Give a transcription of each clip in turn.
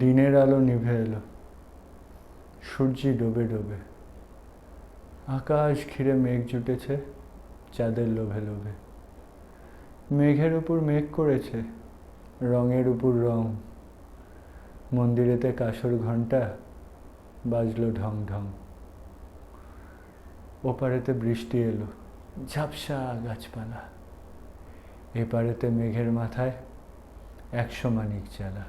দিনের আলো নিভে এলো, সূর্যি ডোবে ডোবে, আকাশ ঘিরে মেঘ জুটেছে চাঁদের লোভে লোভে। মেঘের উপর মেঘ করেছে রঙের উপর রং, মন্দিরেতে কাসর ঘণ্টা বাজলো ঢং ঢং। ওপারেতে বৃষ্টি এলো, ঝাপসা গাছপালা, এপারেতে মেঘের মাথায় 100 মানিক জ্বালা।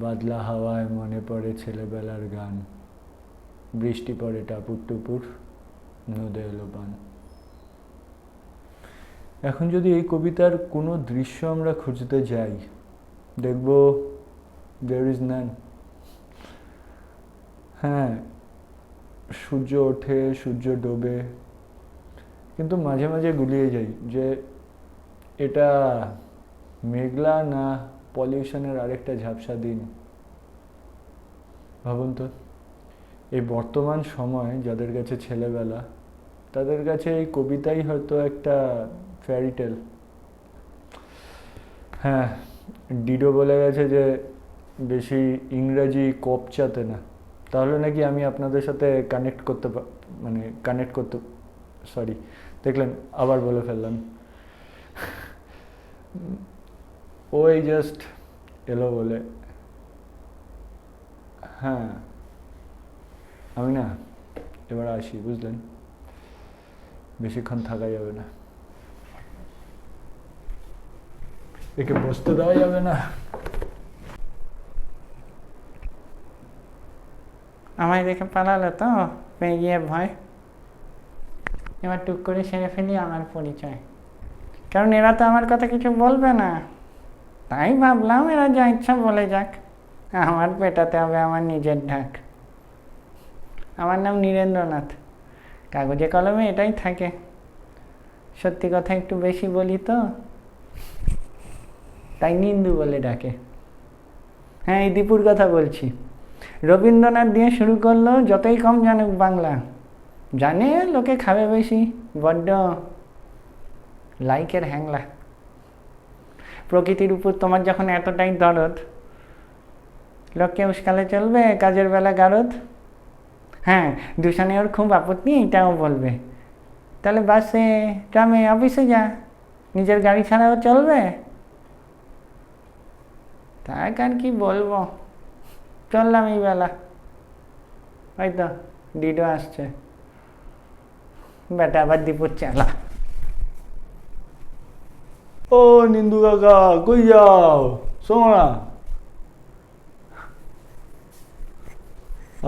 বাদলা হাওয়ায় মনে পড়ে ছেলেবেলার গান, বৃষ্টি পড়ে টাপুর টুপুর, নদে এলো বান। এখন যদি এই কবিতার কোনো দৃশ্য আমরা খুঁজতে যাই, দেখব there is none। হ্যাঁ, সূর্য ওঠে, সূর্য ডোবে, কিন্তু মাঝে মাঝে গুলিয়ে যাই যে এটা মেঘলা না পলিউশনের আরেকটা ঝাপসা দিন। ভাবুন তো, এই বর্তমান সময় যাদের কাছে ছেলেবেলা, তাদের কাছে এই কবিতাই হয়তো একটা ফেয়ারি টেল। হ্যাঁ, ডিডো বলে গেছে যে বেশি ইংরাজি কপচাতে না, তাহলে নাকি আমি আপনাদের সাথে কানেক্ট করতে সরি, দেখলেন আবার বলে ফেললাম। ওই জাস্ট এলো বলে। হ্যাঁ, আমি না এবার আসি, বুঝলেন, বেশিক্ষণ থাকা যাবে না, একে বসতে দেওয়া যাবে না। আমায় দেখে পালালো তো, পেয়ে গিয়ে ভয়। এবার টুক করে সেরে ফেলি আমার পরিচয়, কারণ এরা তো আমার কথা কিছু বলবে না। তাই ভাবলাম এরা যা ইচ্ছা বলে যাক, আমার পেটাতে হবে আমার নিজের ঢাক। আমার নাম নীরেন্দ্রনাথ, কাগজে কলমে এটাই থাকে। সত্যি কথা একটু বেশি বলি তো, তাই নিন্দু বলে ডাকে। হ্যাঁ, এই দীপুর কথা বলছি। রবীন্দ্রনাথ দিয়ে শুরু করলো, যতই কম জানুক বাংলা, জানে লোকে খাবে বেশি, বড্ড লাইকের হ্যাংলা। প্রকৃতির উপর তোমার যখন এতটাই দরদ, লোককে উস্কালে চলবে কাজের বেলা গারদ। হ্যাঁ, দূষণে ওর খুব আপত্তি, এটাও বলবে। তাহলে বাসে ট্রামে অফিসে যা, নিজের গাড়ি ছাড়াও চলবে। তাই আর কি বলবো, চললাম এই বেলা। হয়তো ডিডো আসছে, বেটা আবার দীপুর চালা। ও নিন্দু কাকা, কই যাও, শোনো না।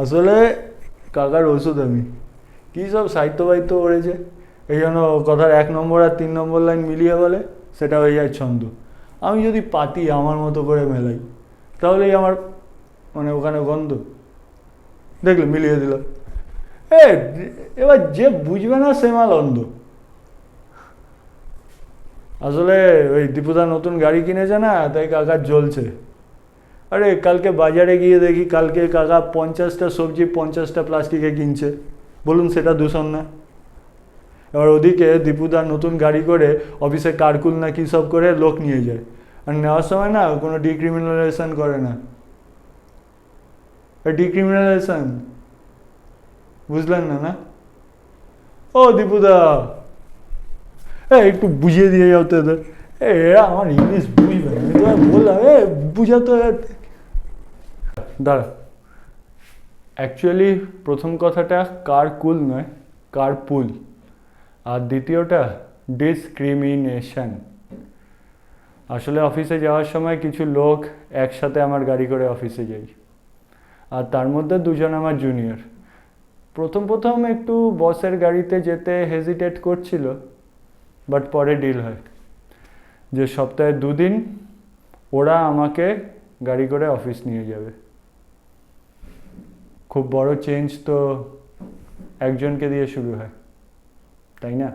আসলে কাকার ওষুধ আমি, কী সব সাহিত্য বাহিত্য করেছে, এই জন্য কথার 1 নম্বর আর 3 নম্বর লাইন মিলিয়ে বলে, সেটা হয়ে যায় ছন্দ। আমি যদি পাতি আমার মতো করে মেলাই, তাহলেই আমার ওখানে গন্ধ, দেখলে মিলিয়ে দিল। এবার যে বুঝবে না সে মাল অন্ধ। আসলে ওই দীপুদা নতুন গাড়ি কিনেছে না, তাই কাকার জ্বলছে। আরে কালকে বাজারে গিয়ে দেখি, কালকে কাকা 50টা সবজি 50টা প্লাস্টিকে কিনছে, বলুন সেটা দূষণ না? এবার ওদিকে দীপুদার নতুন গাড়ি করে অফিসে কারকুল না কী সব করে লোক নিয়ে যায়, আর নেওয়ার সময় না কোনো ডিক্রিমিনালাইজেশন করে না। ডিক্রিমিনালাইজেশন বুঝলেন না? না ও দীপুদা, একটু বুঝিয়ে দিয়ে যাও তো এদের। এরা আমার ইংলিশ বুঝবে না, আমি বললাম বুঝাতে। দাঁড়া, অ্যাকচুয়ালি প্রথম কথাটা কারকুল নয়, কারপুল, আর দ্বিতীয়টা ডিসক্রিমিনেশন। আসলে অফিসে যাওয়ার সময় কিছু লোক একসাথে আমার গাড়ি করে অফিসে যাই, আর তার মধ্যে 2জন আমার জুনিয়র। প্রথম একটু বসের গাড়িতে যেতে হেজিটেট করছিল, বাট পরে ডিল হয় যে সপ্তাহে 2 দিন ওরা আমাকে গাড়ি করে অফিস নিয়ে যাবে। খুব বড় চেঞ্জ তো একজনকে দিয়ে শুরু হয়, তাই না?